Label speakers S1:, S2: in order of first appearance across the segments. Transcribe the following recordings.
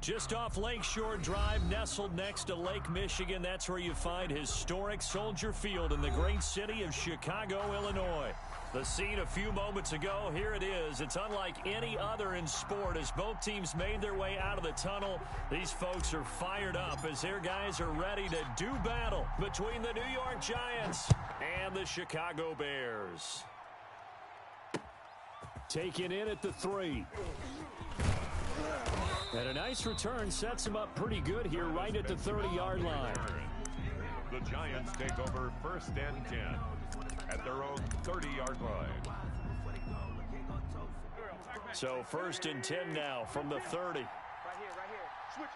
S1: Just off Lakeshore Drive, nestled next to Lake Michigan, that's where you find historic Soldier Field in the great city of Chicago, Illinois. The scene a few moments ago, here it is. It's unlike any other in sport as both teams made their way out of the tunnel. These folks are fired up as their guys are ready to do battle between the New York Giants and the Chicago Bears. Taken in at the 3. And a nice return sets him up pretty good here right at the 30-yard line.
S2: The Giants take over 1st and 10 at their own 30-yard line.
S1: So 1st and 10 now from the 30.
S3: Right here. Switch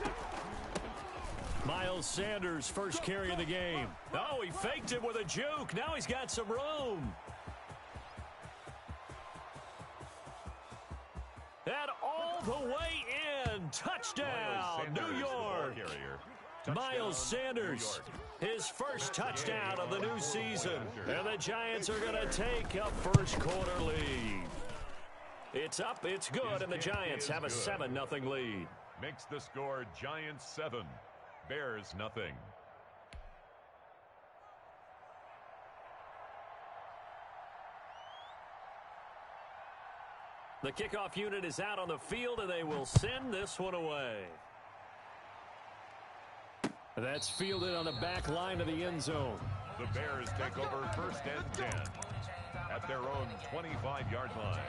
S3: it.
S1: Miles Sanders, first carry of the game. Oh, he faked it with a juke. Now he's got some room. And all the way in. Touchdown, New York. Miles Sanders, his first touchdown of the new season. And the Giants are going to take a first quarter lead. It's up, it's good, and the Giants have a 7-0 lead.
S2: Makes the score Giants 7, Bears nothing.
S1: The kickoff unit is out on the field, and they will send this one away. That's fielded on the back line of the end zone.
S2: The Bears take over 1st and 10 at their own 25-yard line.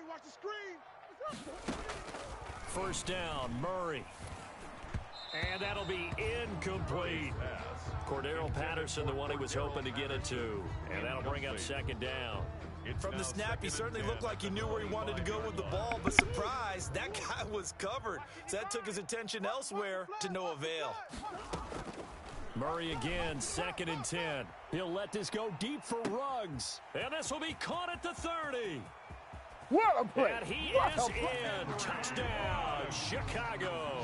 S3: Watch the screen.
S1: First down, Murray. And that'll be incomplete. Cordero Patterson, the one he was hoping to get it to. And that'll bring up 2nd down.
S4: From the snap, he certainly looked like he knew where he wanted to go with the ball, but surprise, that guy was covered. So that took his attention elsewhere to no avail.
S1: Murray again, 2nd and 10. He'll let this go deep for Ruggs. And this will be caught at the 30.
S3: What a play.
S1: And he is in. Touchdown, Chicago.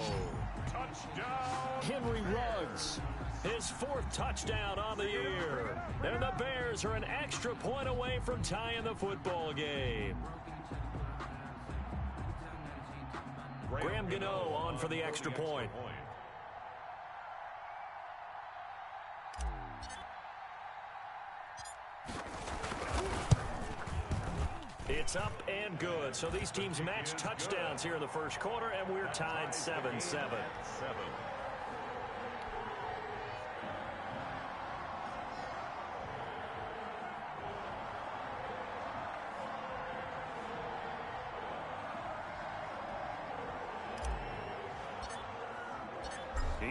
S2: Touchdown.
S1: Henry Ruggs, his 4th touchdown on the year. And the Bears are an extra point away from tying the football game. Graham Gano on for the extra point. It's up and good. So these teams match touchdowns here in the first quarter, and we're tied 7-7.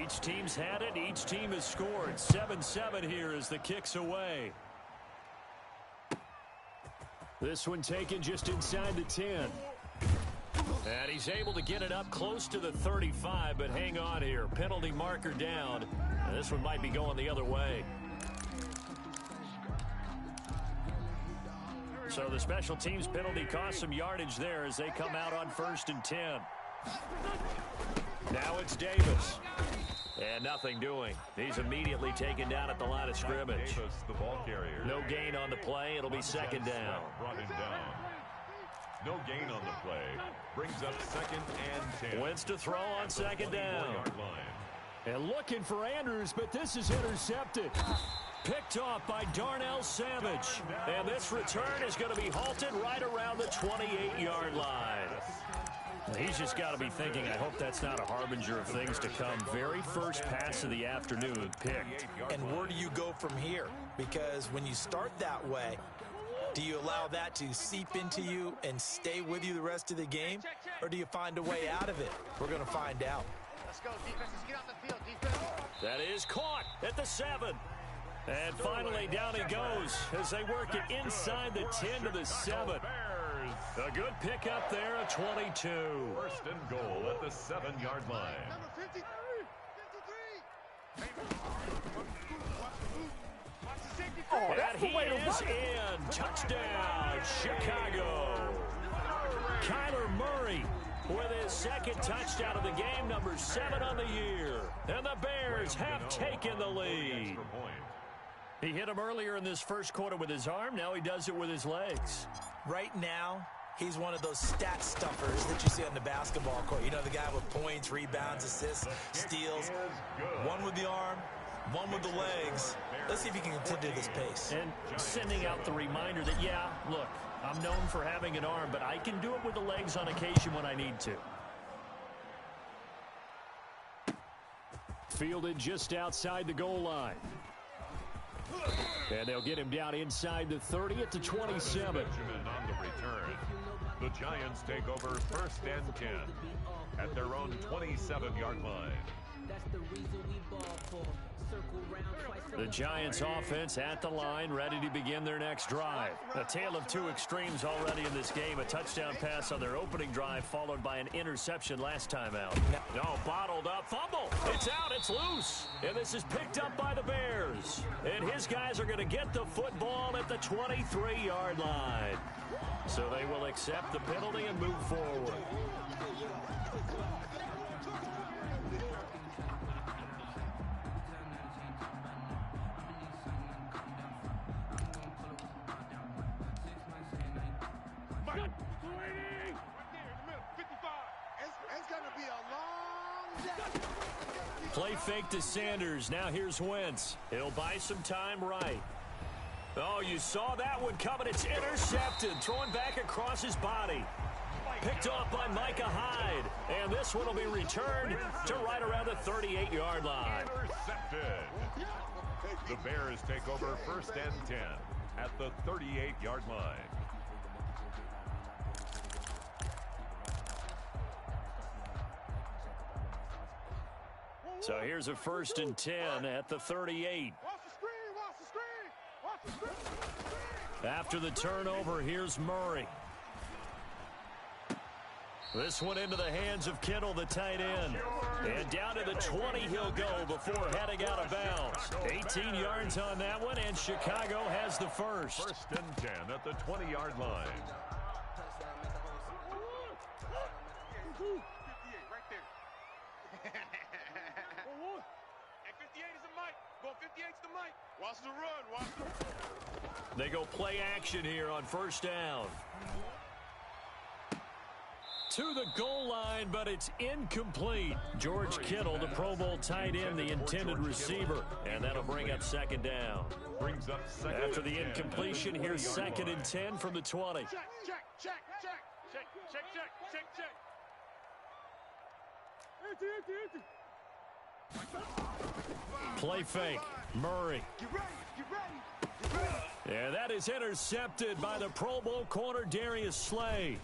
S1: Each team's had it. Each team has scored. 7-7 here as the kick's away. This one taken just inside the 10. And he's able to get it up close to the 35, but hang on here. Penalty marker down. And this one might be going the other way. So the special teams penalty cost some yardage there as they come out on 1st and 10. Now it's Davis. And nothing doing. He's immediately taken down at the line of scrimmage.
S2: Davis, the ball carrier.
S1: No gain on the play. It'll be 2nd down.
S2: Brought him down. No gain on the play. Brings up 2nd and 10.
S1: Wins to throw on 2nd down. And looking for Andrews, but this is intercepted. Picked off by Darnell Savage. And this return is going to be halted right around the 28-yard line. He's just got to be thinking, I hope that's not a harbinger of things to come. Very first pass of the afternoon picked.
S4: And where do you go from here? Because when you start that way, do you allow that to seep into you and stay with you the rest of the game? Or do you find a way out of it? We're going to find out.
S3: Let's go, defense. Let's get off the field, defense.
S1: That is caught at the 7. And finally down he goes as they work it inside the 10 to the 7. A good pick up there at 22.
S2: 1st and goal at the 7-yard line.
S3: Number 53.
S1: And he is in. Touchdown, Chicago. Kyler Murray, with his second touchdown of the game, number 7 on the year. And the Bears have taken the lead. He hit him earlier in this first quarter with his arm. Now he does it with his legs.
S4: Right now, he's one of those stat stuffers that you see on the basketball court. You know, the guy with points, rebounds, assists, steals. One with the arm, one with the legs. Let's see if he can continue this pace.
S1: And sending out the reminder that, yeah, look, I'm known for having an arm, but I can do it with the legs on occasion when I need to. Fielded just outside the goal line. And they'll get him down inside the 30 at the 27.
S2: On the return. The Giants take over first and 10 at their own 27-yard line.
S5: That's the reason we ball for.
S1: The Giants offense at the line, ready to begin their next drive. A tale of two extremes already in this game. A touchdown pass on their opening drive, followed by an interception last time out. No, bottled up, fumble. It's out, it's loose. And this is picked up by the Bears. And his guys are going to get the football at the 23-yard line. So they will accept the penalty and move forward. Play fake to Sanders. Now here's Wentz. He'll buy some time right. Oh, you saw that one coming. It's intercepted. Throwing back across his body. Picked off by Micah Hyde. And this one will be returned to right around the 38-yard line.
S2: Intercepted. The Bears take over first and 10 at the 38-yard line.
S1: So here's a first and 10 at the 38. After the turnover, here's Murray. This one into the hands of Kittle, the tight end. And down to the 20 he'll go before heading out of bounds. 18 yards on that one, and Chicago has the first.
S2: First and 10 at the 20-yard line.
S3: Watch the run, watch the run.
S1: They go play action here on first down. To the goal line, but it's incomplete. George Kittle, the Pro Bowl tight end, the intended receiver. And that'll bring up second down.
S2: Brings up second.
S1: After the incompletion, here's second and 10 from the 20.
S3: Check, check, check, check. Check, check, check, check, check.
S1: Play fake. Murray.
S3: Get ready, get ready, get ready.
S1: And that is intercepted by the Pro Bowl corner, Darius Slay.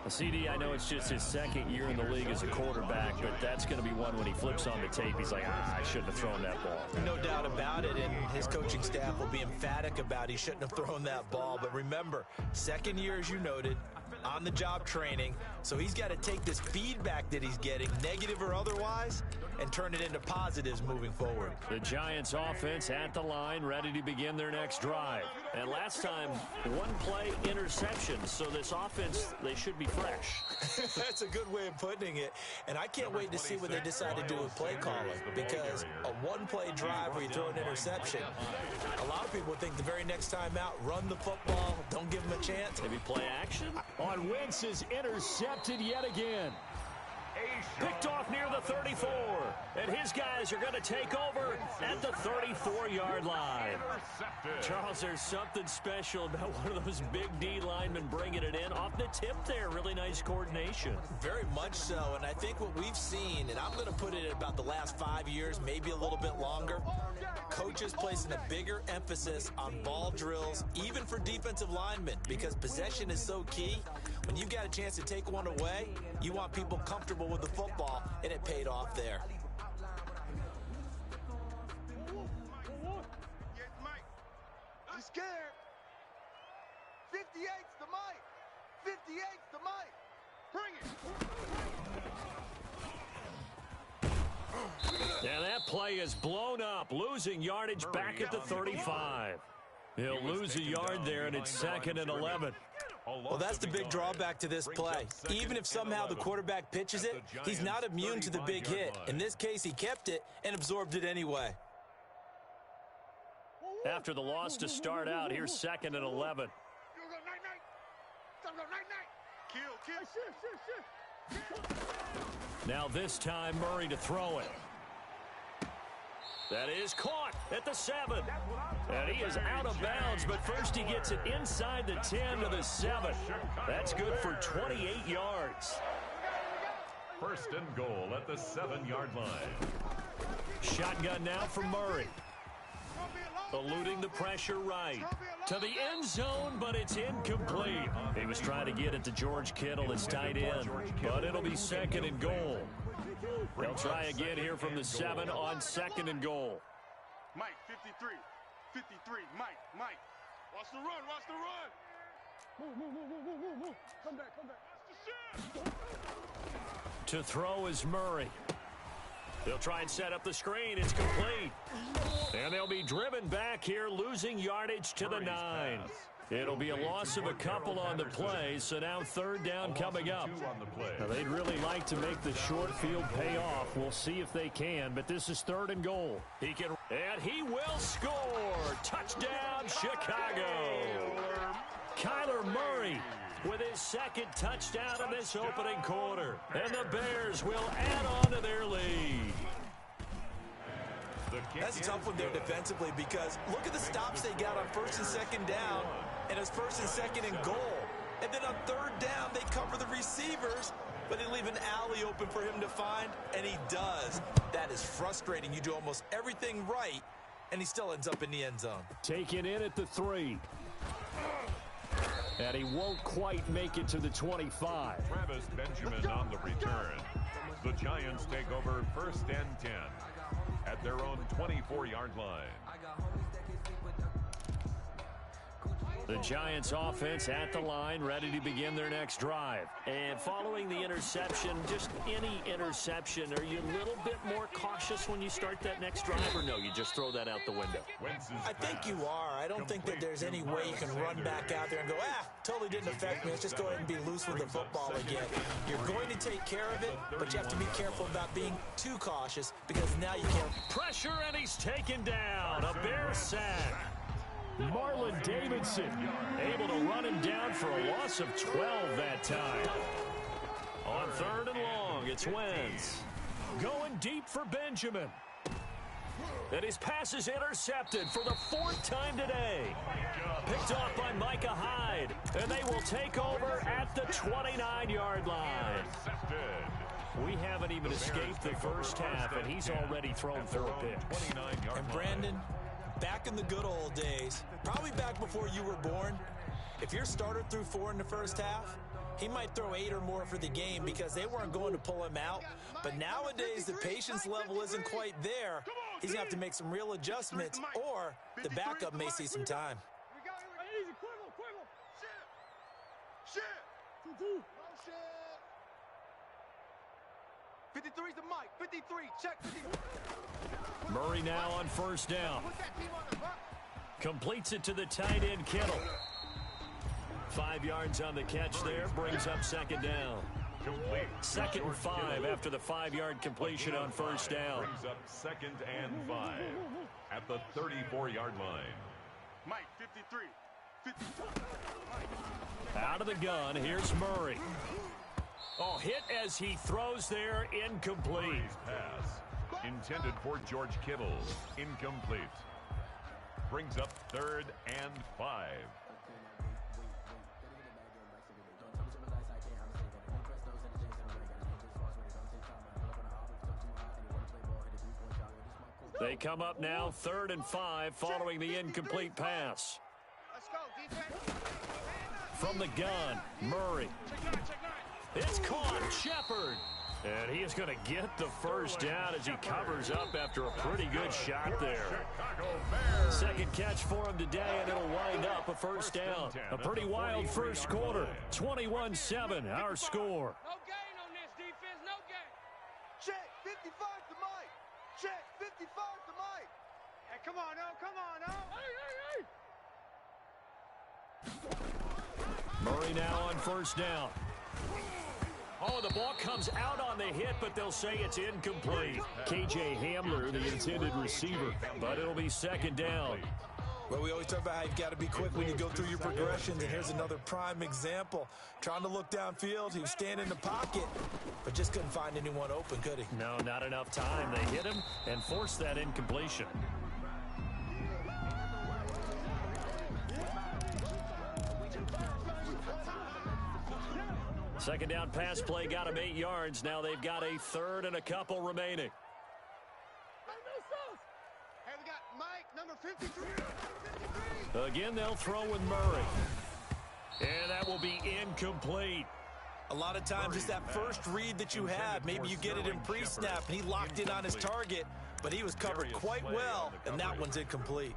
S1: CD, I know it's just his second year in the league as a quarterback, but that's going to be one when he flips on the tape. He's like, I shouldn't have thrown that ball.
S4: No doubt about it, and his coaching staff will be emphatic about he shouldn't have thrown that ball. But remember, second year, as you noted, on-the-job training, so he's got to take this feedback that he's getting, negative or otherwise, and turn it into positives moving forward.
S1: The Giants offense at the line, ready to begin their next drive. And last time, one play interception, so this offense, they should be fresh.
S4: That's a good way of putting it, and I can't wait to see what they decide to do with play calling, because a one-play drive where you throw an interception, a lot of people think the very next time out, run the football, don't give them a chance.
S1: Maybe play action? On Wentz is intercepted yet again. Picked off near the 34. And his guys are going to take over at the 34-yard line. Charles, there's something special about one of those big D linemen bringing it in. Off the tip there, really nice coordination.
S4: Very much so, and I think what we've seen, and I'm going to put it at about the last 5 years, maybe a little bit longer, coaches placing a bigger emphasis on ball drills, even for defensive linemen, because possession is so key. When you've got a chance to take one away, you want people comfortable with the football, and it paid off there.
S3: You scared? 58's the mic. 58's the mic. Bring it.
S1: And that play is blown up, losing yardage back at the 35. He'll lose a yard there, and it's second and 11.
S4: Well, that's the big drawback to this play. Even if somehow the quarterback pitches it, he's not immune to the big hit. In this case, he kept it and absorbed it anyway.
S1: After the loss to start out, here's 2nd and 11. Now this time, Murray to throw it. That is caught at the 7. And he is out of bounds, but first he gets it inside the 10 to the 7. That's good for 28 yards.
S2: 1st and goal at the 7-yard line.
S1: Shotgun now for Murray. Eluding the pressure right. To the end zone, but it's incomplete. He was trying to get it to George Kittle, his tight end, but it'll be 2nd and goal. They'll try again here from the 7 on 2nd and goal.
S3: Mike, 53. 53. Mike. Watch the run. Move. Come back. Watch the shit.
S1: To throw is Murray. They'll try and set up the screen. It's complete. And they'll be driven back here, losing yardage to the 9. It'll be a loss of a couple on the play, so now 3rd down coming up. Now, they'd really like to make the short field pay off. We'll see if they can, but this is 3rd and goal. And he will score. Touchdown, Chicago. Kyler Murray with his 2nd touchdown in this opening quarter. And the Bears will add on to their lead.
S4: That's a tough one there defensively because look at the stops they got on 1st and 2nd down, and it's 1st and 2nd and goal. And then on 3rd down, they cover the receivers, but they leave an alley open for him to find, and he does. That is frustrating. You do almost everything right, and he still ends up in the end zone.
S1: Taken in at the 3. And he won't quite make it to the 25.
S2: Travis Benjamin on the return. The Giants take over 1st and 10 at their own 24-yard line.
S1: The Giants offense at the line, ready to begin their next drive. And following the interception, just any interception, are you a little bit more cautious when you start that next drive, or no, you just throw that out the window?
S4: I think you are. I don't think that there's any way you can run back out there and go, totally didn't affect me. Let's just go ahead and be loose with the football again. You're going to take care of it, but you have to be careful about being too cautious because now you can't.
S1: Pressure, and he's taken down. A Bear sack. Marlon Davidson able to run him down for a loss of 12 that time. On 3rd and long, it's Wentz. Going deep for Benjamin. And his pass is intercepted for the 4th time today. Picked off by Micah Hyde. And they will take over at the 29-yard line. We haven't even escaped the first half, and he's already thrown 4 picks.
S4: And Brandon, back in the good old days, probably back before you were born, if your starter threw 4 in the first half, he might throw 8 or more for the game because they weren't going to pull him out. But nowadays, the patience level isn't quite there. He's going to have to make some real adjustments, or the backup may see some time.
S3: 53's the Mike. 53. Check 53.
S1: Murray now on 1st down. Completes it to the tight end, Kittle. 5 yards on the catch there. Brings up 2nd down. 2nd and 5 after the 5-yard completion on 1st down.
S2: Brings up 2nd and 5 at the 34-yard line.
S3: Mike, 53. 53.
S1: Out of the gun, here's Murray. Oh, hit as he throws there, incomplete.
S2: Murray's pass intended for George Kittle, incomplete. Brings up 3rd and 5.
S1: They come up now 3rd and 5 following the incomplete pass.
S3: Let's go, defense.
S1: From the gun, Murray. It's caught, Shepard. And he is going to get the first down as he covers up after a pretty good shot there. 2nd catch for him today, and it'll wind up a first down. A pretty wild first quarter. 21-7, our score.
S3: No gain on this defense, no gain. Check, 55 to Mike. Check, 55 to Mike. Hey, come on, come on, Hey.
S1: Murray now on first down. Oh, the ball comes out on the hit, but they'll say it's incomplete. K.J. Hamler, the intended receiver, but it'll be second down.
S4: Well, we always talk about how you've got to be quick when you go through your progressions, and here's another prime example. Trying to look downfield, he was standing in the pocket, but just couldn't find anyone open, could he?
S1: No, not enough time. They hit him and forced that incompletion. Second down pass play got him 8 yards. Now they've got a third and a couple remaining.
S3: Hey, we got Mike, number 53.
S1: Again, they'll throw with Murray. And that will be incomplete.
S4: A lot of times it's that first read that you have. Maybe you get it in pre-snap, and he locked in on his target, but he was covered quite well, and that one's incomplete.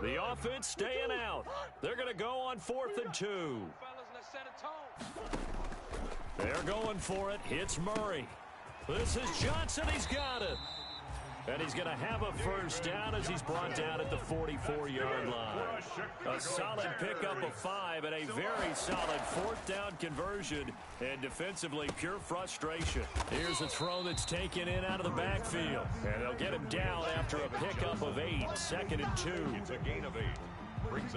S1: The offense staying out. They're going to go on 4th and 2. They're going for it. Hits Murray. This is Johnson. He's got it. And he's going to have a first down as he's brought down at the 44-yard line. A solid pickup of 5 and a very solid 4th down conversion. And defensively, pure frustration. Here's a throw that's taken in out of the backfield. And they'll get him down after a pickup of 8. 2nd and 2.
S2: It's a gain of 8.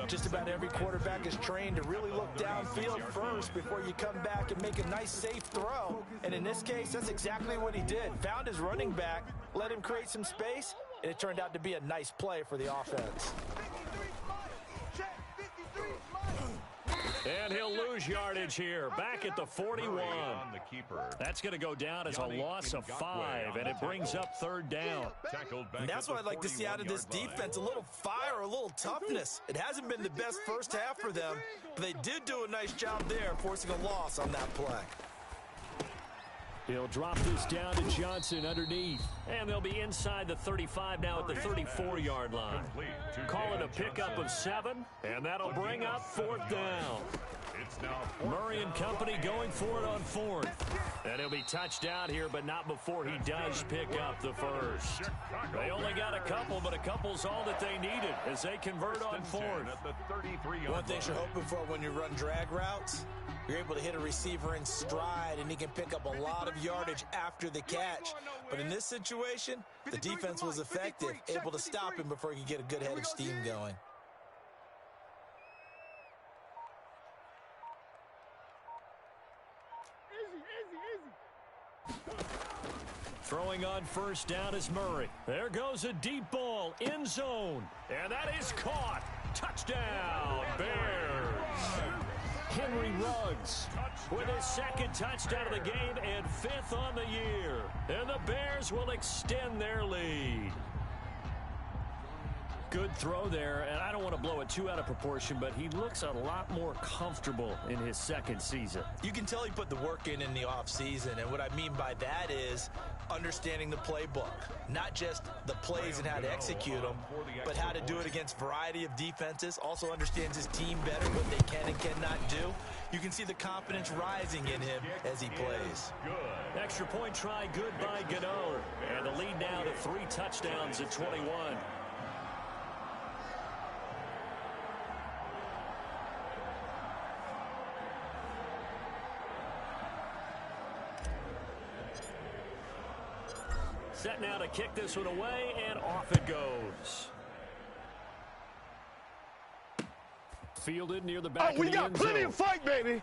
S4: Just about every quarterback is trained to really look downfield first before you come back and make a nice, safe throw. And in this case, that's exactly what he did. Found his running back, let him create some space, and it turned out to be a nice play for the offense.
S1: And he'll lose yardage here. Back at the 41. That's going to go down as a loss of 5, and it brings up 3rd down.
S4: And that's what I'd like to see out of this defense, a little fire, a little toughness. It hasn't been the best first half for them, but they did do a nice job there, forcing a loss on that play.
S1: He'll drop this down to Johnson underneath. And they'll be inside the 35 now at the 34-yard line. Call it a pickup of 7, and that'll bring up 4th down. Murray and company going for it on 4th. And he'll be touched down here, but not before he does pick up the first. They only got a couple, but a couple's all that they needed as they convert on 4th.
S4: One thing you're hoping for when you run drag routes, you're able to hit a receiver in stride, and he can pick up a lot of yardage after the catch. But in this situation, the defense was effective, able to stop him before he could get a good head of steam going.
S1: Throwing on first down is Murray. There goes a deep ball, end zone. And that is caught. Touchdown, Bears. Henry Ruggs with his 2nd touchdown of the game and 5th on the year. And the Bears will extend their lead. Good throw there, and I don't want to blow it too out of proportion, but he looks a lot more comfortable in his 2nd season.
S4: You can tell he put the work in the offseason, and what I mean by that is understanding the playbook. Not just the plays and how to execute them, but how to do it against a variety of defenses. Also understands his team better, what they can and cannot do. You can see the confidence rising in him as he plays.
S1: Extra point try good by Gano. And the lead now to 3 touchdowns at 21. Set now to kick this one away, and off it goes. Fielded near the back of the end zone.
S3: We got plenty of fight, baby.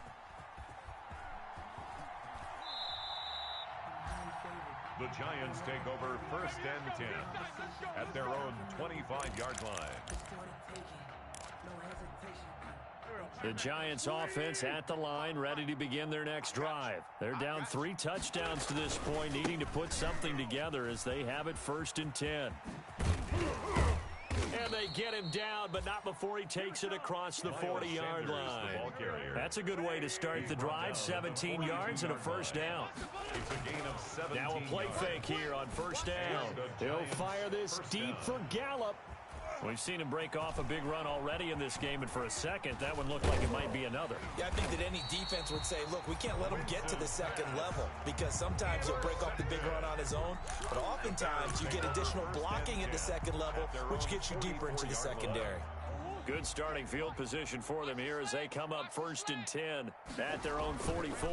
S2: The Giants take over 1st and 10 at their own 25-yard line.
S1: The Giants offense at the line, ready to begin their next drive. They're down 3 touchdowns to this point, needing to put something together as they have it 1st and 10. And they get him down, but not before he takes it across the 40-yard line. That's a good way to start the drive, 17 yards and a first down. Now a play fake here on first down. He'll fire this deep for Gallup. We've seen him break off a big run already in this game, and for a second, that one looked like it might be another.
S4: Yeah, I think that any defense would say, look, we can't let him get to the 2nd level, because sometimes he'll break off the big run on his own, but oftentimes you get additional blocking at the 2nd level, which gets you deeper into the secondary.
S1: Good starting field position for them here as they come up 1st and 10 at their own 44.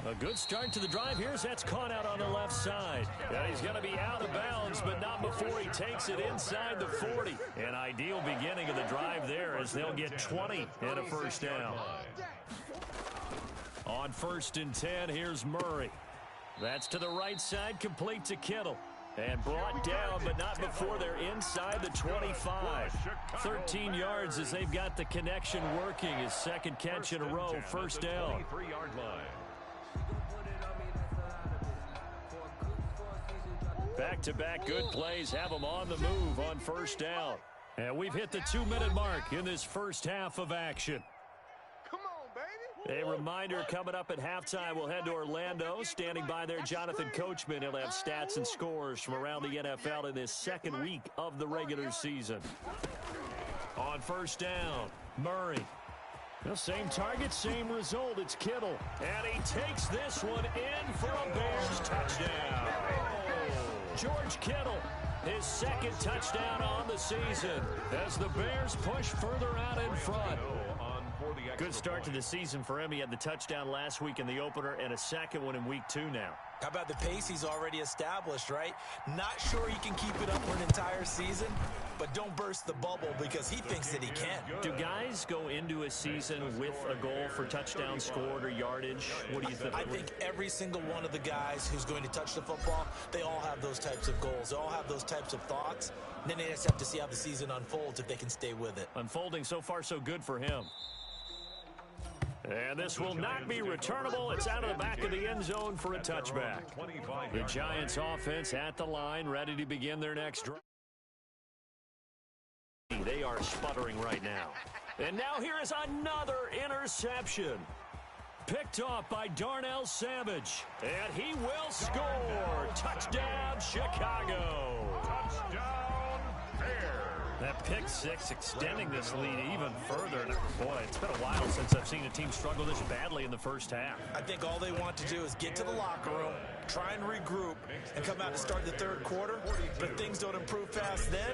S1: A good start to the drive here as that's caught out on the left side. Yeah, he's going to be out of bounds, but not before he takes it inside the 40. An ideal beginning of the drive there as they'll get 20 and a first down. On 1st and 10, here's Murray. That's to the right side, complete to Kittle. And brought down, but not before they're inside the 25. 13 yards as they've got the connection working. His second catch in a row, first down. Back-to-back good plays have them on the move on first down. And we've hit the 2-minute mark in this first half of action. A reminder, coming up at halftime, we'll head to Orlando. Standing by there, Jonathan Coachman. He'll have stats and scores from around the NFL in this second week of the regular season. On first down, Murray. The same target, same result. It's Kittle. And he takes this one in for a Bears touchdown. George Kittle, his second touchdown on the season as the Bears push further out in front. Good start to the season for him. He had the touchdown last week in the opener and a second one in week 2 now.
S4: How about the pace he's already established, right? Not sure he can keep it up for an entire season, but don't burst the bubble because he thinks that he can.
S1: Do guys go into a season with a goal for touchdown scored or yardage? What do you think?
S4: I think every single one of the guys who's going to touch the football, they all have those types of goals. They all have those types of thoughts. And then they just have to see how the season unfolds if they can stay with it.
S1: Unfolding so far so good for him. And this will not be returnable. It's out of the back of the end zone for a touchback. The Giants offense at the line, ready to begin their next drive. They are sputtering right now. And now here is another interception. Picked off by Darnell Savage. And he will score. Touchdown, Chicago.
S2: Touchdown, Bears.
S1: That pick six extending this lead even further. And boy, it's been a while since I've seen a team struggle this badly in the first half.
S4: I think all they want to do is get to the locker room, try and regroup, and come out to start the third quarter. But if things don't improve fast then,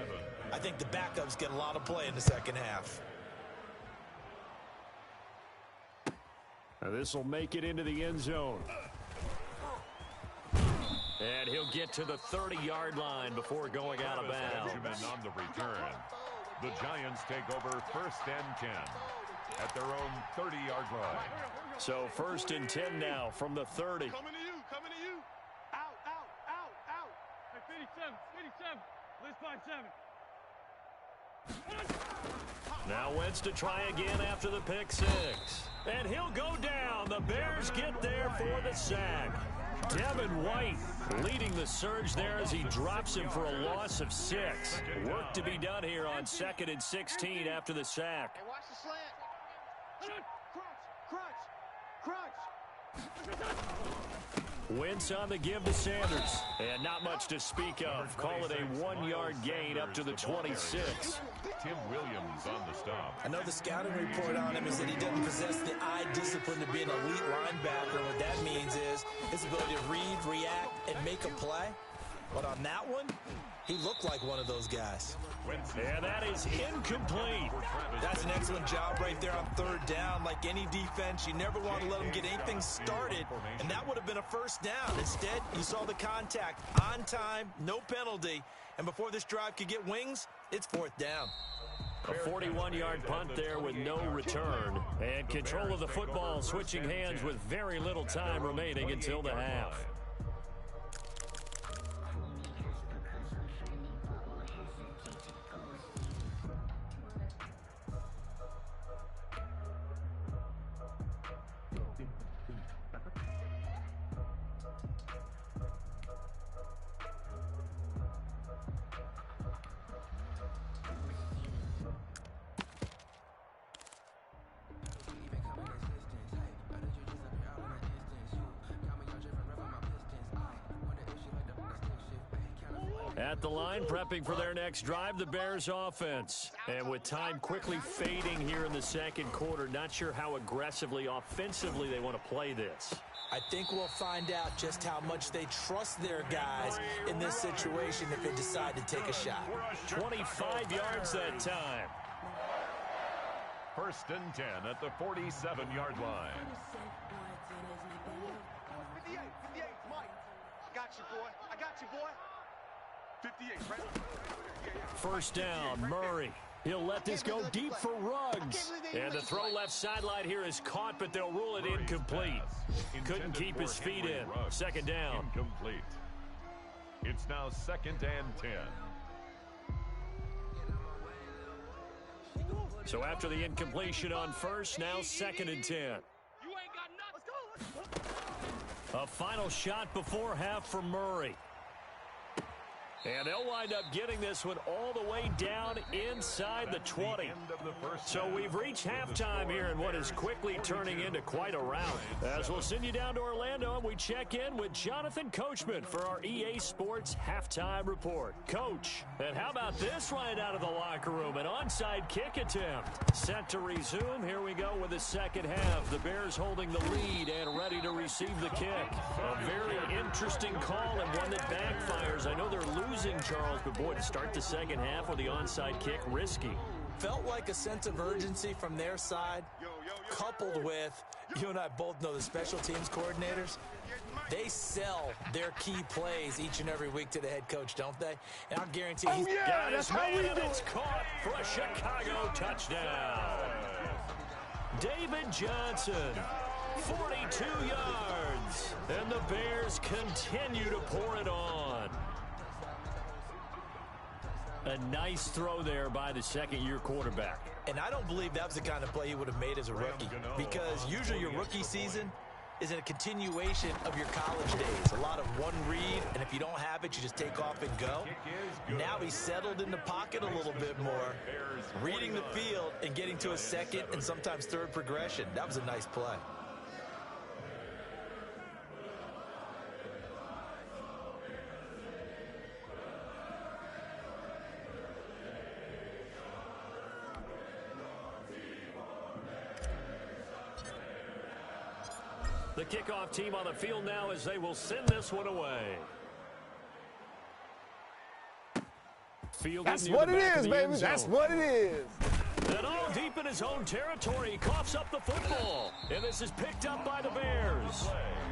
S4: I think the backups get a lot of play in the second half.
S1: This will make it into the end zone. And he'll get to the 30-yard line before going out of bounds.
S2: On the return, the Giants take over 1st and 10 at their own 30-yard line.
S1: So 1st and 10 now from the 30.
S3: Coming to you, coming to you. Out, out, out, out. Hey, 57, let's find 7.
S1: Now Wentz to try again after the pick six. And he'll go down. The Bears get there for the sack. Devin White leading the surge there as he drops him for a loss of 6. Work to be done here on 2nd and 16 after the sack.
S3: Hey, watch the slant. Crunch.
S1: Wentz on the give to Sanders. And not much to speak of. Call it a 1-yard gain up to the 26.
S2: Tim Williams on the stop.
S4: I know the scouting report on him is that he doesn't possess the eye discipline to be an elite linebacker. What that means is his ability to read, react, and make a play. But on that one, he looked like one of those guys.
S1: And that is incomplete.
S4: That's an excellent job right there on 3rd down. Like any defense, you never want to let them get anything started, and that would have been a first down. Instead, you saw the contact on time, no penalty, and before this drive could get wings, it's 4th down.
S1: A 41-yard punt there with no return. And control of the football switching hands with very little time remaining until the half. At the line, prepping for their next drive, the Bears offense. And with time quickly fading here in the second quarter, not sure how aggressively, offensively they want to play this.
S4: I think we'll find out just how much they trust their guys in this situation if they decide to take a shot.
S1: 25 yards that time.
S2: 1st and 10 at the 47-yard line.
S3: 58, Mike. I got you, boy. 58, right?
S1: First down, Murray. He'll let this go deep for Ruggs. And the throw left sideline here is caught, but they'll rule it incomplete. Couldn't keep his feet in. 2nd down.
S2: Incomplete. It's now 2nd and 10.
S1: So after the incompletion on first, now 2nd and 10.
S3: You ain't got nothing.
S1: A final shot before half for Murray. And they'll wind up getting this one all the way down inside the 20. So we've reached halftime here in what is quickly turning into quite a rout. As we'll send you down to Orlando, and we check in with Jonathan Coachman for our EA Sports Halftime Report. Coach, and how about this right out of the locker room? An onside kick attempt. Set to resume. Here we go with the second half. The Bears holding the lead and ready to receive the kick. A very interesting call and one that backfires. I know they're losing, Charles, but boy, to start the second half with the onside kick, risky.
S4: Felt like a sense of urgency from their side, coupled with, you and I both know the special teams coordinators, they sell their key plays each and every week to the head coach, don't they? And I'll guarantee he's
S1: got his man, and it's caught for a Chicago touchdown. David Johnson, 42 yards, and the Bears continue to pour it on. A nice throw there by the second-year quarterback.
S4: And I don't believe that was the kind of play he would have made as a rookie, because usually your rookie season is a continuation of your college days. A lot of one read, and if you don't have it, you just take off and go. Now he's settled in the pocket a little bit more, reading the field and getting to a second and sometimes third progression. That was a nice play.
S1: The kickoff team on the field now as they will send this one away.
S6: That's what it is, baby. That's what it is.
S1: And all deep in his own territory, he coughs up the football. And this is picked up by the Bears.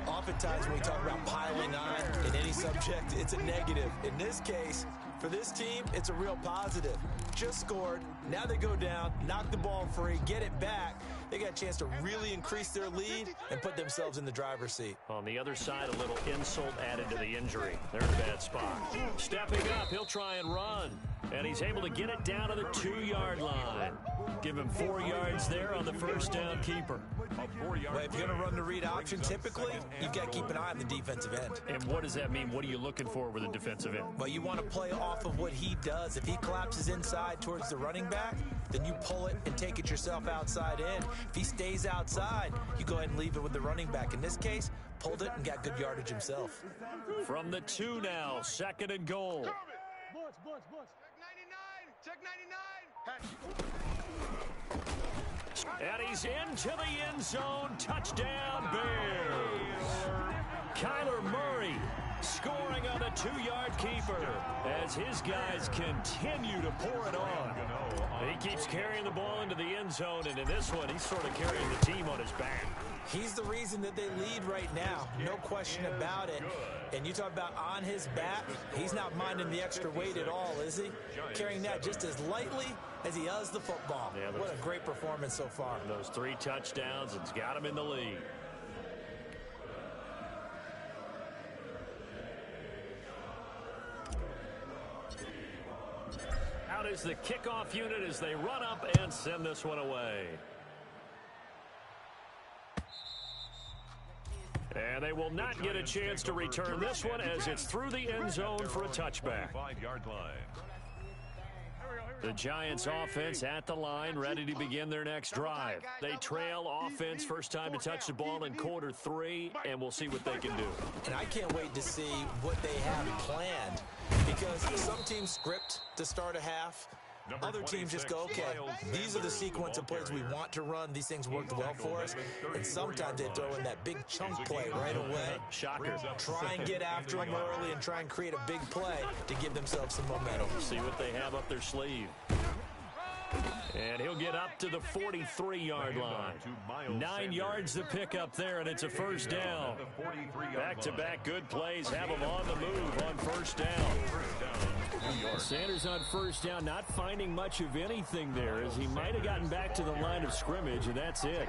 S4: Oftentimes when we talk about piling on in any subject, it's a negative. In this case, for this team, it's a real positive. Just scored. Now they go down, knock the ball free, get it back. They got a chance to really increase their lead and put themselves in the driver's seat.
S1: On the other side, a little insult added to the injury. They're in a bad spot. Stepping up, he'll try and run. And he's able to get it down to the 2-yard line. Give him 4 yards there on the first down keeper.
S4: Well, if you're going to run the read option, typically, you've got to keep an eye on the defensive end.
S1: And what does that mean? What are you looking for with a defensive end?
S4: Well, you want to play off of what he does. If he collapses inside towards the running back, then you pull it and take it yourself outside in. If he stays outside, you go ahead and leave it with the running back. In this case, pulled it and got good yardage himself.
S1: From the 2 now, 2nd and goal.
S3: Check 99.
S1: And he's into the end zone. Touchdown, Bears. Kyler Murray scoring on a 2-yard keeper as his guys continue to pour it on. He keeps carrying the ball into the end zone, and in this one, he's sort of carrying the team on his back.
S4: He's the reason that they lead right now, no question about it. And you talk about on his back, he's not minding the extra weight at all, is he? Carrying that just as lightly as he does the football.
S1: Yeah,
S4: what a great performance so far.
S1: Those 3 touchdowns, it's got him in the lead. Out is the kickoff unit as they run up and send this one away. And they will not get a chance to return this one as it's through the end zone for a touchback. The Giants offense at the line, ready to begin their next drive. They trail offense, first time to touch the ball in quarter 3, and we'll see what they can do.
S4: And I can't wait to see what they have planned, because some teams script to start a half Other teams just go, okay, these are the sequence of plays we want to run. These things worked well for us. And sometimes they throw in that big chunk play right away.
S1: Shocker.
S4: Try and get after them early and try and create a big play to give themselves some momentum.
S1: See what they have up their sleeve. And he'll get up to the 43-yard line. 9 yards to pick up there, and it's a first down. Back-to-back good plays have him on the move on first down. Sanders on first down, not finding much of anything there, as he might have gotten back to the line of scrimmage, and that's it.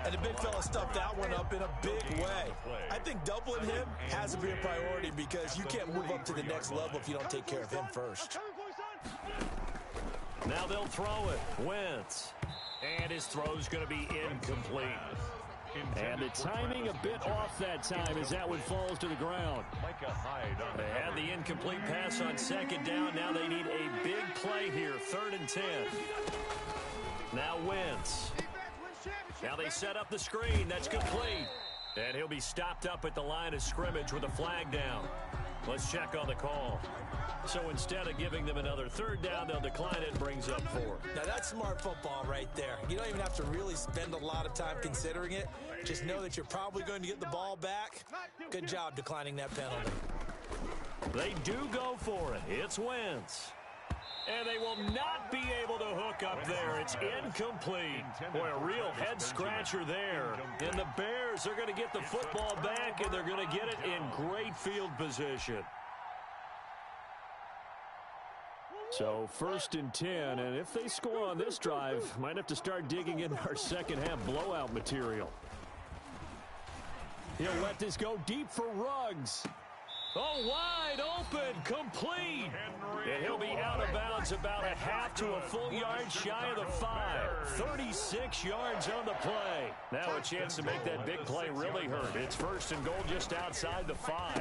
S4: And the big fella stuffed that one up in a big way. I think doubling him has to be a priority because you can't move up to the next level if you don't take care of him first.
S1: Now they'll throw it. Wentz. And his throw's going to be incomplete. And the timing a bit off that time as that one falls to the ground. They had the incomplete pass on second down. Now they need a big play here. 3rd and 10. Now Wentz. Now they set up the screen. That's complete. And he'll be stopped up at the line of scrimmage with a flag down. Let's check on the call. So instead of giving them another 3rd down, they'll decline it and brings up 4.
S4: Now that's smart football right there. You don't even have to really spend a lot of time considering it. Just know that you're probably going to get the ball back. Good job declining that penalty.
S1: They do go for it. It's Wentz. And they will not be able to hook up there. It's incomplete. Boy, a real head-scratcher there. And the Bears are going to get the football back, and they're going to get it in great field position. So 1st and 10, and if they score on this drive, might have to start digging into our second-half blowout material. He'll let this go deep for Ruggs. Oh, wide open, complete. And he'll be out of bounds about a half to a full yard shy of the 5. 36 yards on the play. Now a chance to make that big play really hurt. It's 1st and goal just outside the 5.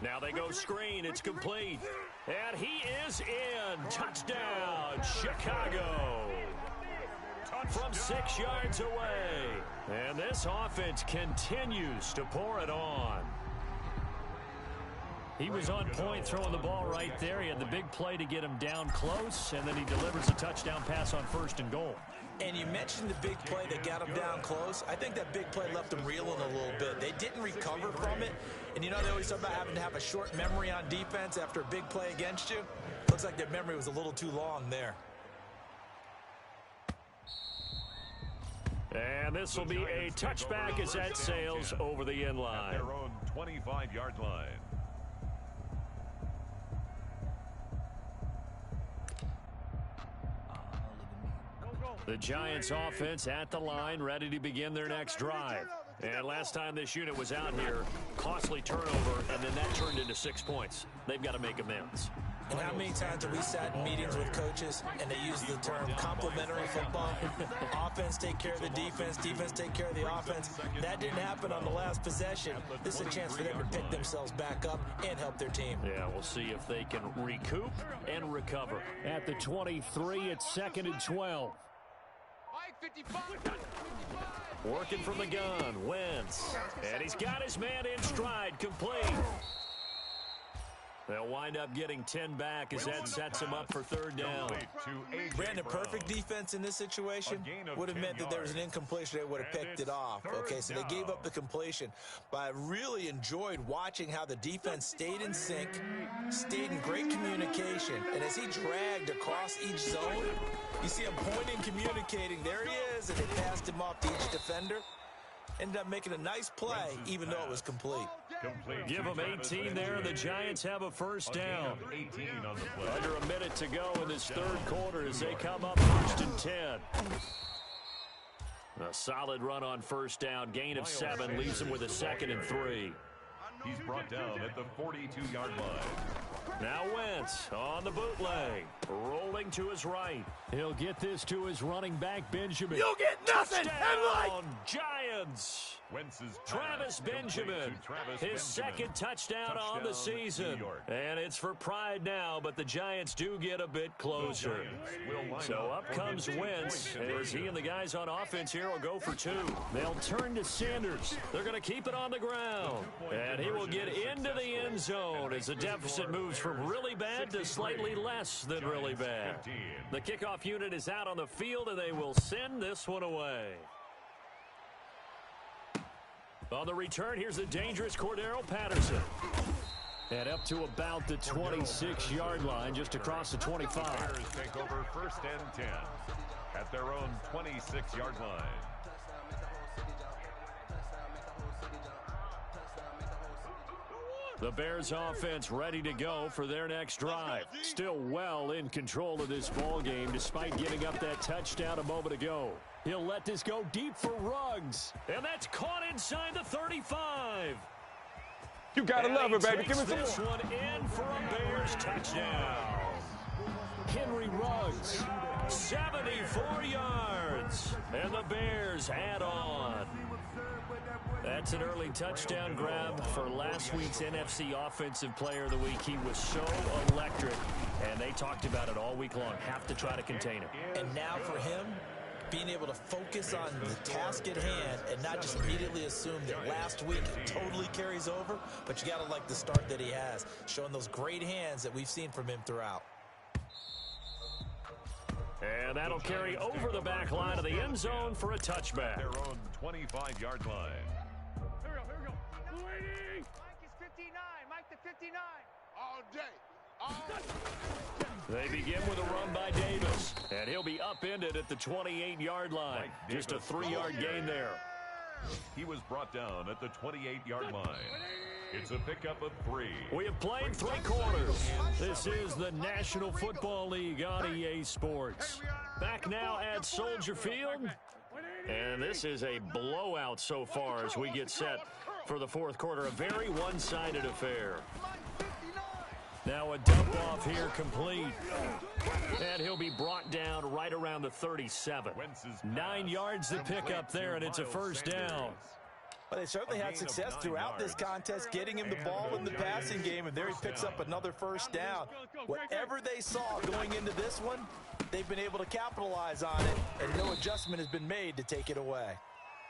S1: Now they go screen. It's complete. And he is in. Touchdown, Chicago. From 6 yards away. And this offense continues to pour it on. He was on point throwing the ball right there. He had the big play to get him down close, and then he delivers a touchdown pass on 1st and goal.
S4: And you mentioned the big play that got him down close. I think that big play left them reeling a little bit. They didn't recover from it. And you know they always talk about having to have a short memory on defense after a big play against you. Looks like their memory was a little too long there.
S1: And this will be a touchback as that sails over the end line.
S2: Their own 25-yard line.
S1: The Giants offense at the line, ready to begin their next drive. And last time this unit was out here, costly turnover, and then that turned into 6 points. They've got to make amends.
S4: And how many times have we sat in meetings with coaches and they use the term complementary football? Offense take care of the defense, defense take care of the offense. That didn't happen on the last possession. This is a chance for them to pick themselves back up and help their team.
S1: Yeah, we'll see if they can recoup and recover. At the 23, it's 2nd and 12. Working from the gun, Wentz. And he's got his man in stride, complete. They'll wind up getting 10 back as that sets him up for 3rd down.
S4: Brandon, perfect defense in this situation would have meant that there was an incompletion. They would have picked it off. Okay, so they gave up the completion. But I really enjoyed watching how the defense stayed in sync, stayed in great communication. And as he dragged across each zone, you see him pointing, communicating. There he is, and they passed him off to each defender. Ended up making a nice play, even though it was complete.
S1: Give them 18 there, and the Giants have a 1st down. Under a minute to go in this 3rd quarter as they come up 1st and 10. A solid run on 1st down. Gain of 7 leaves him with a 2nd and 3.
S2: He's brought down at the 42-yard line.
S1: Now Wentz on the bootleg. Rolling to his right. He'll get this to his running back, Benjamin.
S6: You'll get nothing.
S1: Touchdown, Giants. Lions.
S2: Wentz's
S1: Travis Benjamin, his second touchdown on the season. And it's for pride now, but the Giants do get a bit closer. So up comes Wentz as he and the guys on offense here will go for two. They'll turn to Sanders. They're going to keep it on the ground. And he will get into the end zone as the deficit moves from really bad to slightly less than really bad. The kickoff unit is out on the field, and they will send this one away. On the return, here's the dangerous Cordero Patterson. And up to about the 26-yard line, just across the 25.
S2: The Bears take over 1st and 10 at their own 26-yard line.
S1: The Bears offense ready to go for their next drive. Still well in control of this ball game despite giving up that touchdown a moment ago. He'll let this go deep for Ruggs. And that's caught inside the 35.
S6: You gotta love it, baby. Give me some
S1: this
S6: more.
S1: one in for a Bears touchdown. Henry Ruggs, 74 yards. And the Bears add on. That's an early touchdown grab for last week's NFC Offensive Player of the Week. He was so electric, and they talked about it all week long. Have to try to contain him.
S4: And now for him, being able to focus on the task at hand and not just immediately assume that last week totally carries over, but you got to like the start that he has, showing those great hands that we've seen from him throughout.
S1: And that'll carry over the back line of the end zone for a touchback.
S2: Their own 25-yard line.
S3: Here we go. Mike is 59. Mike the 59. All day.
S1: They begin with a run by Davis, and he'll be upended at the 28-yard line. Just a 3-yard gain there.
S2: He was brought down at the 28-yard line. It's a pickup of 3.
S1: We have played 3 quarters. This is the National Football League on EA Sports. Back now at Soldier Field. And this is a blowout so far as we get set for the fourth quarter. A very one-sided affair. Now a dump off here complete. And he'll be brought down right around the 37. 9 yards to pick up there, and it's a first down.
S4: Well, they certainly had success throughout this contest, getting him the ball in the passing game, and there he picks up another first down. Whatever they saw going into this one, they've been able to capitalize on it, and no adjustment has been made to take it away.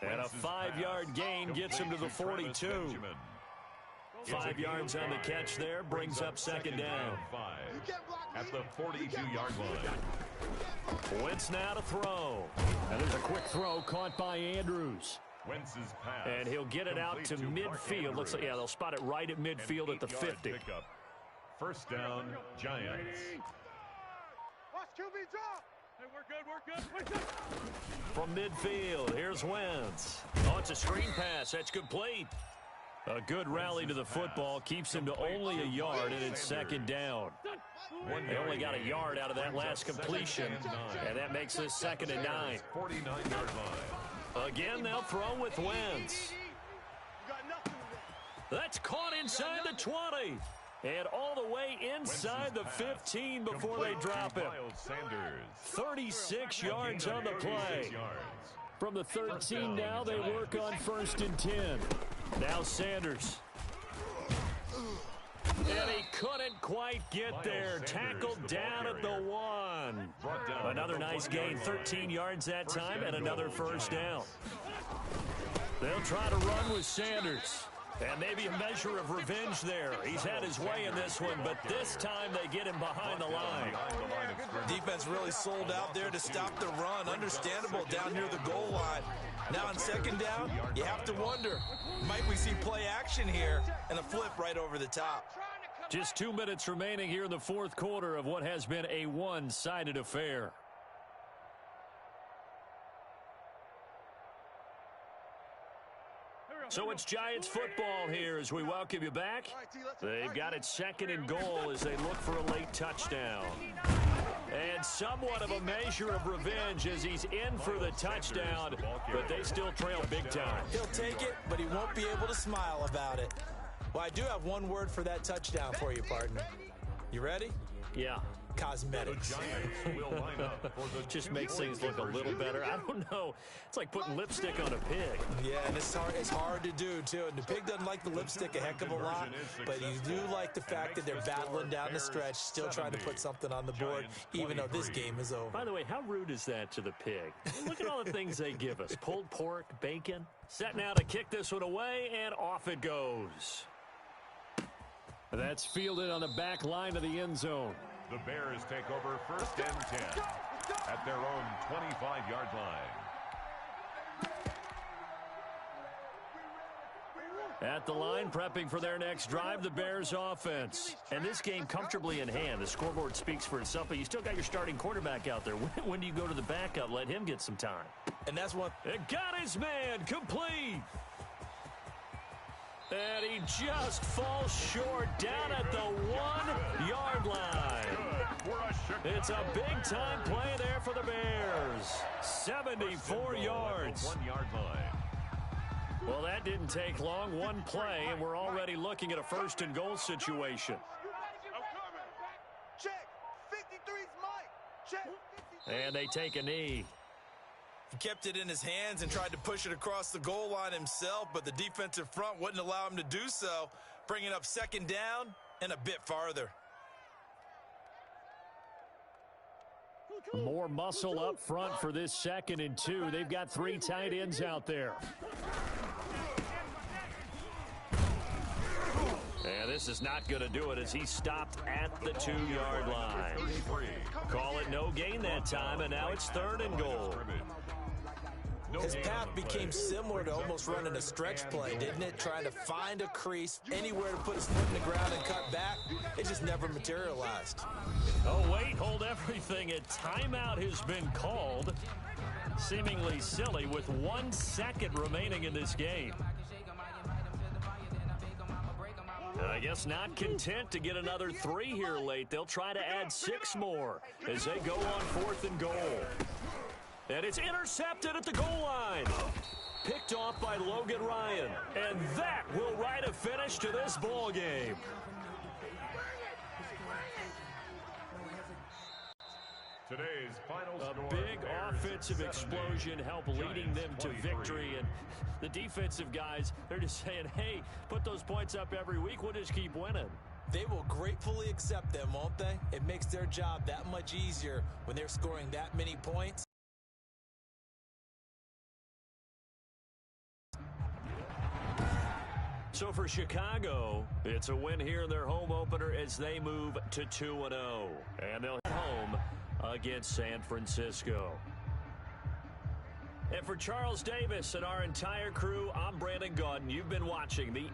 S1: And a 5-yard gain gets him to the 42. 5 yards on the catch there, brings up second down.
S2: 5 at the 42-yard line.
S1: Wentz now to throw. And there's a quick throw caught by Andrews.
S2: Wentz's pass.
S1: And he'll get it out to midfield. Looks like, yeah, they'll spot it right at midfield at the 50.
S2: Pickup. First down, Giants.
S3: Watch QB drop. Hey, we're good.
S1: From midfield, here's Wentz. Oh, it's a screen pass. That's complete. A good rally to the football keeps him to only a yard, and it's second down. They only got a yard out of that last completion, and that makes this 2nd and 9.
S2: 49-yard line.
S1: Again, they'll throw with Wentz. That's caught inside the 20. And all the way inside the 15 before they drop him. 36 yards on the play. From the 13 now, they work on 1st and 10. Now Sanders. And he couldn't quite get there. Tackled down at the 1. Another nice gain, 13 yards that time, and another first down. They'll try to run with Sanders. And maybe a measure of revenge there. He's had his way in this one, but this time they get him behind the line.
S4: Defense really sold out there to stop the run. Understandable down near the goal line. Now on second down, you have to wonder, might we see play action here and a flip right over the top?
S1: Just 2 minutes remaining here in the fourth quarter of what has been a one-sided affair. So it's Giants football here as we welcome you back. They've got it 2nd and goal as they look for a late touchdown. And somewhat of a measure of revenge as he's in for the touchdown, but they still trail big time.
S4: He'll take it, but he won't be able to smile about it. Well, I do have one word for that touchdown for you, partner. You ready?
S1: Yeah.
S4: cosmetics.
S2: The Giants will line up for the
S1: Just makes things look a little better. I don't know. It's like putting lipstick on a pig.
S4: Yeah, and it's hard to do, too. And the pig doesn't like the lipstick a heck of a lot, but you do like the fact that they're battling down the stretch, still trying to put something on the board, even though this game is over.
S1: By the way, how rude is that to the pig? Look at all the things they give us. Pulled pork, bacon. Set now to kick this one away, and off it goes. That's fielded on the back line of the end zone.
S2: The Bears take over first and 10 at their own 25-yard line.
S1: At the line, prepping for their next drive, the Bears offense. And this game comfortably in hand. The scoreboard speaks for itself, but you still got your starting quarterback out there. When do you go to the backup? Let him get some time.
S4: And that's what...
S1: It got his man complete. And he just falls short down at the 1-yard line. It's a big-time play there for the Bears. 74 yards.
S2: 1-yard line.
S1: Well, that didn't take long. One play, and we're already looking at a first-and-goal situation.
S3: Check. 53's Mike. Check.
S1: And they take a knee.
S4: He kept it in his hands and tried to push it across the goal line himself, but the defensive front wouldn't allow him to do so, bringing up second down and a bit farther.
S1: More muscle up front for this 2nd and 2. They've got 3 tight ends out there. And this is not going to do it as he stopped at the 2-yard line. Call it no gain that time, and now it's 3rd and goal.
S4: His path became similar to almost running a stretch play, didn't it? Trying to find a crease, anywhere to put his foot in the ground and cut back. It just never materialized.
S1: Oh, wait, hold everything. A timeout has been called. Seemingly silly with 1 second remaining in this game. I guess not content to get another 3 here late. They'll try to add 6 more as they go on 4th and goal. And it's intercepted at the goal line. Picked off by Logan Ryan. And that will write a finish to this ball game.
S2: Today's final score.
S1: A big offensive explosion helped leading them to victory. And the defensive guys, they're just saying, hey, put those points up every week. We'll just keep winning.
S4: They will gratefully accept them, won't they? It makes their job that much easier when they're scoring that many points.
S1: So for Chicago, it's a win here in their home opener as they move to 2-0. And they'll head home against San Francisco. And for Charles Davis and our entire crew, I'm Brandon Gaudin. You've been watching the